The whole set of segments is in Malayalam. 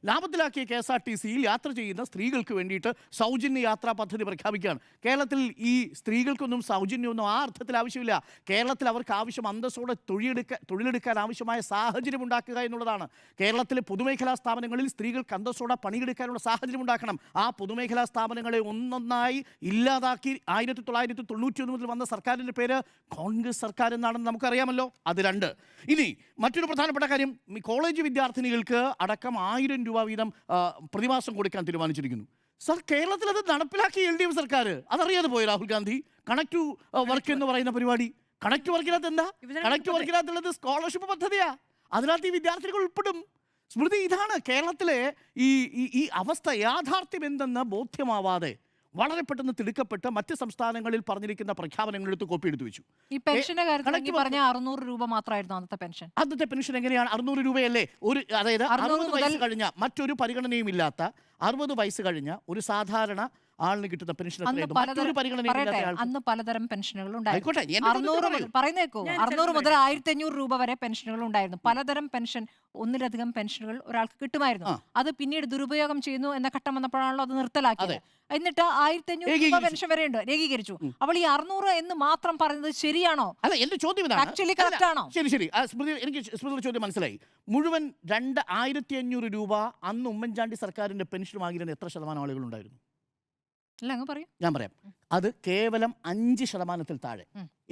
ലാഭത്തിലാക്കിയ KSRTCയിൽ യാത്ര ചെയ്യുന്ന സ്ത്രീകൾക്ക് വേണ്ടിയിട്ട് സൗജന്യ യാത്രാ പദ്ധതി പ്രഖ്യാപിക്കുകയാണ്. കേരളത്തിൽ ഈ സ്ത്രീകൾക്കൊന്നും സൗജന്യമൊന്നും ആ അർത്ഥത്തിൽ ആവശ്യമില്ല. കേരളത്തിൽ അവർക്ക് ആവശ്യം അന്തസ്സോടെ തൊഴിലെടുക്കാൻ ആവശ്യമായ സാഹചര്യം ഉണ്ടാക്കുക എന്നുള്ളതാണ്. കേരളത്തിലെ പൊതുമേഖലാ സ്ഥാപനങ്ങളിൽ സ്ത്രീകൾക്ക് അന്തസ്സോടെ പണിയെടുക്കാനുള്ള സാഹചര്യം ഉണ്ടാക്കണം. ആ പൊതുമേഖലാ സ്ഥാപനങ്ങളെ ഒന്നൊന്നായി ഇല്ലാതാക്കി 1991 മുതൽ വന്ന സർക്കാരിൻ്റെ പേര് കോൺഗ്രസ് സർക്കാർ എന്നാണെന്ന് നമുക്കറിയാമല്ലോ. അത് രണ്ട്. ഇനി മറ്റൊരു പ്രധാനപ്പെട്ട കാര്യം, കോളേജ് വിദ്യാർത്ഥിനികൾക്ക് അടക്കം 1000 രൂപ വീതം പ്രതിമാസം കൊടുക്കാൻ തീരുമാനിച്ചിരിക്കുന്നു. സർ, കേരളത്തിൽ അത് നടപ്പിലാക്കി LDF സർക്കാർ. അതറിയാതെ പോയി Rahul Gandhi. Connect to work എന്ന് പറയുന്ന പരിപാടി. കണക്ട് വർക്കിനകത്ത് എന്താ? കണക്ട് വർക്കിനകത്തുള്ളത് സ്കോളർഷിപ്പ് പദ്ധതിയാ. അതിനകത്ത് ഈ വിദ്യാർത്ഥികൾ ഉൾപ്പെടും. സ്മൃതി, ഇതാണ് കേരളത്തിലെ ഈ അവസ്ഥ. യാഥാർത്ഥ്യം എന്തെന്ന് ബോധ്യമാവാതെ വളരെ പെട്ടെന്ന് തിടുക്കപ്പെട്ട് മറ്റ് സംസ്ഥാനങ്ങളിൽ പറഞ്ഞിരിക്കുന്ന പ്രഖ്യാപനങ്ങളെടുത്ത് കോപ്പി എടുത്തു വെച്ചു. ഈ പെൻഷന്റെ കാര്യത്തിൽ പറഞ്ഞ 600 രൂപ മാത്രമായിരുന്നു അന്നത്തെ പെൻഷൻ. അന്നത്തെ പെൻഷൻ എങ്ങനെയാണ് 600 രൂപയല്ലേ? അതായത് 60 വയസ്സ് കഴിഞ്ഞ, മറ്റൊരു പരിഗണനയും ഇല്ലാത്ത 60 വയസ്സ് കഴിഞ്ഞ ഒരു സാധാരണ ആളിന് കിട്ടുന്ന പെൻഷൻ അന്ന് പലതരം പെൻഷനുകൾ ഉണ്ടായിരുന്നു. 600 മുതൽ 1500 രൂപ വരെ പെൻഷനുകൾ ഉണ്ടായിരുന്നു. പലതരം പെൻഷൻ, ഒന്നിലധികം പെൻഷനുകൾ ഒരാൾക്ക് കിട്ടുമായിരുന്നു. അത് പിന്നീട് ദുരുപയോഗം ചെയ്യുന്നു എന്ന ഘട്ടം വന്നപ്പോഴാണല്ലോ അത് നിർത്തലാക്കിയത്. എന്നിട്ട് 1500 രൂപ പെൻഷൻ വരെ ഉണ്ട്, ഏകീകരിച്ചു. അപ്പോൾ ഈ 600 എന്ന് മാത്രം പറയുന്നത് ശരിയാണോ? അല്ല, എന്റെ ചോദ്യം ആക്ച്വലി കറക്റ്റ് ആണോ? ശരി. എനിക്ക് സ്മൃതിയുടെ ചോദ്യം മനസ്സിലായി. മുഴുവൻ 1500 രൂപ അന്ന് ഉമ്മൻചാണ്ടി സർക്കാരിന്റെ പെൻഷൻ വാങ്ങിയിരുന്ന എത്ര ശതമാനം ആളുകൾ ഉണ്ടായിരുന്നു? ഞാൻ പറയാം. അത് കേവലം 5% താഴെ.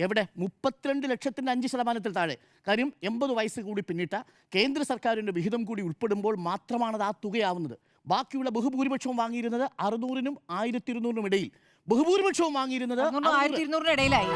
എവിടെ? 32 ലക്ഷത്തിന്റെ 5% താഴെ. കാര്യം 80 വയസ്സ് കൂടി പിന്നിട്ട കേന്ദ്ര സർക്കാരിന്റെ വിഹിതം കൂടി ഉൾപ്പെടുമ്പോൾ മാത്രമാണ് ആ തുകയാവുന്നത്. ബാക്കിയുള്ള ബഹുഭൂരിപക്ഷവും വാങ്ങിയിരുന്നത് 600-നും 1200-നും ഇടയിൽ. ബഹുഭൂരിപക്ഷവും വാങ്ങിയിരുന്നത് 1200-ന് ഇടയിലായി.